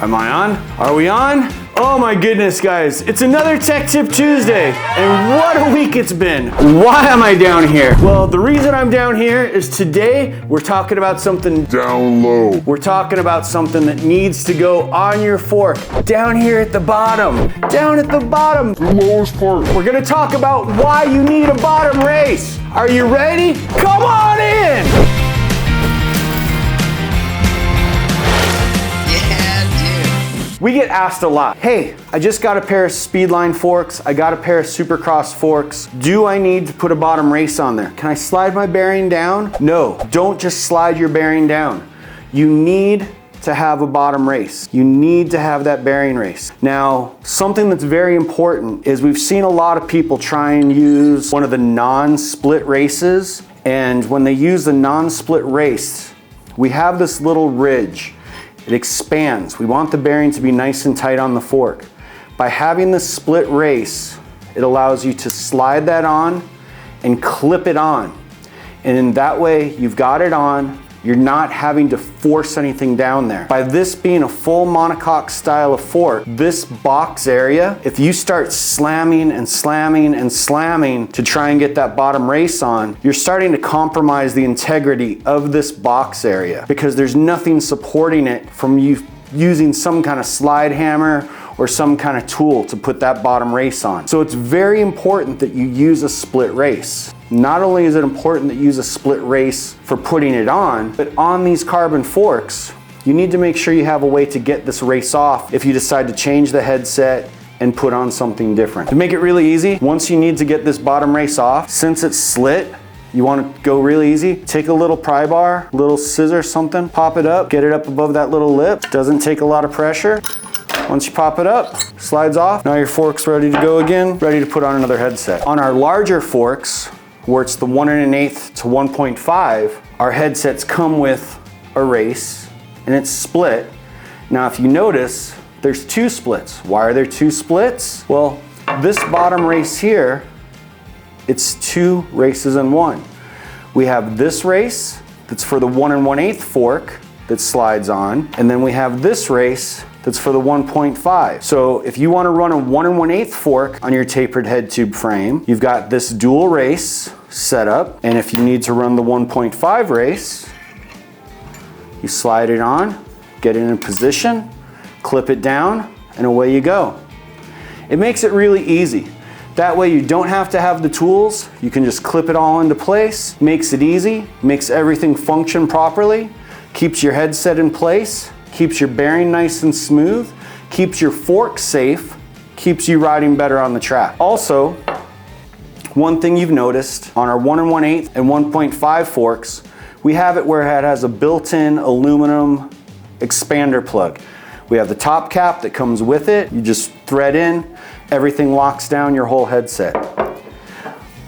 Am I on? Are we on? Oh my goodness, guys. It's another Tech Tip Tuesday, and what a week it's been. Why am I down here? Well, the reason I'm down here is today we're talking about something down low. We're talking about something that needs to go on your fork, down here at the bottom. Down at the bottom. The lowest part. We're gonna talk about why you need a bottom race. Are you ready? Come on in! We get asked a lot, hey, I just got a pair of Speedline forks, I got a pair of Supercross forks. Do I need to put a bottom race on there? Can I slide my bearing down? No, don't just slide your bearing down. You need to have a bottom race. You need to have that bearing race. Now, something that's very important is we've seen a lot of people try and use one of the non-split races, and when they use the non-split race, we have this little ridge. It expands. We want the bearing to be nice and tight on the fork. By having the split race, it allows you to slide that on and clip it on. And in that way, you've got it on, you're not having to force anything down there. By this being a full monocoque style of fork, this box area, if you start slamming and slamming and slamming to try and get that bottom race on, you're starting to compromise the integrity of this box area because there's nothing supporting it from you using some kind of slide hammer or some kind of tool to put that bottom race on. So it's very important that you use a split race. Not only is it important that you use a split race for putting it on, but on these carbon forks, you need to make sure you have a way to get this race off if you decide to change the headset and put on something different. To make it really easy, once you need to get this bottom race off, since it's slit, you want to go really easy, take a little pry bar, little scissor, something, pop it up, get it up above that little lip. Doesn't take a lot of pressure. Once you pop it up, slides off. Now your fork's ready to go again, ready to put on another headset. On our larger forks, where it's the 1 1/8 to 1.5, our headsets come with a race and it's split. Now if you notice, there's two splits. Why are there two splits? Well, this bottom race here, it's two races in one. We have this race that's for the 1 1/8 fork that slides on, and then we have this race that's for the 1.5. So if you want to run a 1 1/8 fork on your tapered head tube frame, you've got this dual race set up, and if you need to run the 1.5 race, you slide it on, get it in position, clip it down, and away you go. It makes it really easy. That way you don't have to have the tools, you can just clip it all into place, makes it easy, makes everything function properly, keeps your headset in place, keeps your bearing nice and smooth, keeps your fork safe, keeps you riding better on the track. Also, one thing you've noticed on our 1 1/8 and 1.5 forks, we have it where it has a built-in aluminum expander plug. We have the top cap that comes with it. You just thread in, everything locks down your whole headset.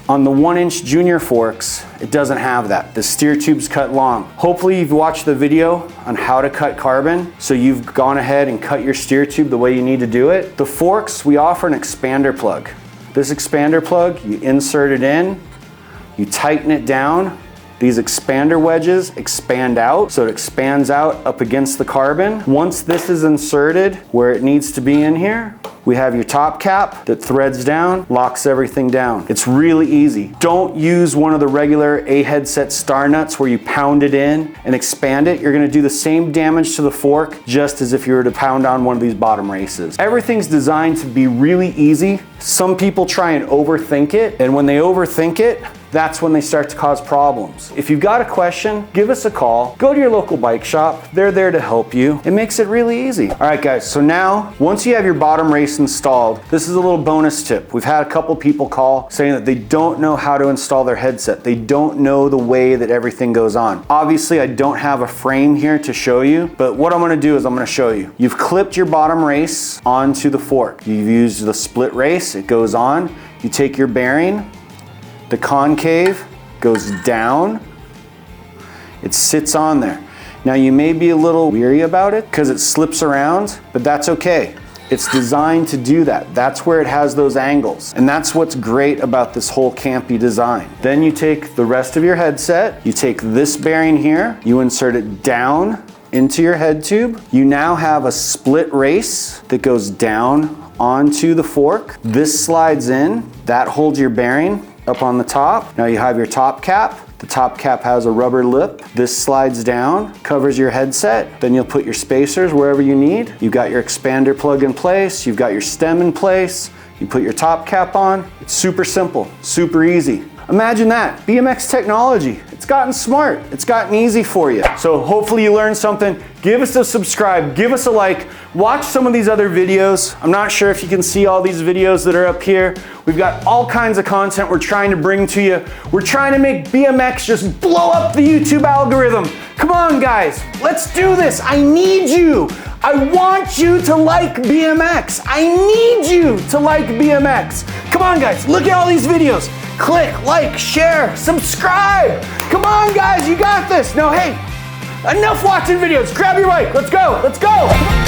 On the 1-inch junior forks, it doesn't have that. The steer tube's cut long. Hopefully you've watched the video on how to cut carbon, so you've gone ahead and cut your steer tube the way you need to do it. The forks, we offer an expander plug. This expander plug, you insert it in, you tighten it down. These expander wedges expand out, so it expands out up against the carbon. Once this is inserted where it needs to be in here, we have your top cap that threads down, locks everything down. It's really easy. Don't use one of the regular A headset star nuts where you pound it in and expand it. You're gonna do the same damage to the fork just as if you were to pound on one of these bottom races. Everything's designed to be really easy. Some people try and overthink it, and when they overthink it, that's when they start to cause problems. If you've got a question, give us a call. Go to your local bike shop. They're there to help you. It makes it really easy. All right, guys, so now, once you have your bottom race installed, this is a little bonus tip. We've had a couple people call saying that they don't know how to install their headset. They don't know the way that everything goes on. Obviously, I don't have a frame here to show you, but what I'm gonna do is I'm gonna show you. You've clipped your bottom race onto the fork. You've used the split race, it goes on. You take your bearing, the concave goes down, it sits on there. Now you may be a little weary about it because it slips around, but that's okay. It's designed to do that. That's where it has those angles. And that's what's great about this whole campy design. Then you take the rest of your headset, you take this bearing here, you insert it down into your head tube. You now have a split race that goes down onto the fork. This slides in, that holds your bearing up on the top. Now you have your top cap. The top cap has a rubber lip. This slides down, covers your headset. Then you'll put your spacers wherever you need. You've got your expander plug in place. You've got your stem in place. You put your top cap on. It's super simple, super easy. Imagine that, BMX technology. It's gotten smart, it's gotten easy for you. So hopefully you learned something. Give us a subscribe, give us a like, watch some of these other videos. I'm not sure if you can see all these videos that are up here. We've got all kinds of content we're trying to bring to you. We're trying to make BMX just blow up the YouTube algorithm. Come on guys, let's do this. I need you. I want you to like BMX. I need you to like BMX. Come on guys, look at all these videos. Click, like, share, subscribe. Come on guys, you got this. No, hey, enough watching videos. Grab your bike, let's go, let's go.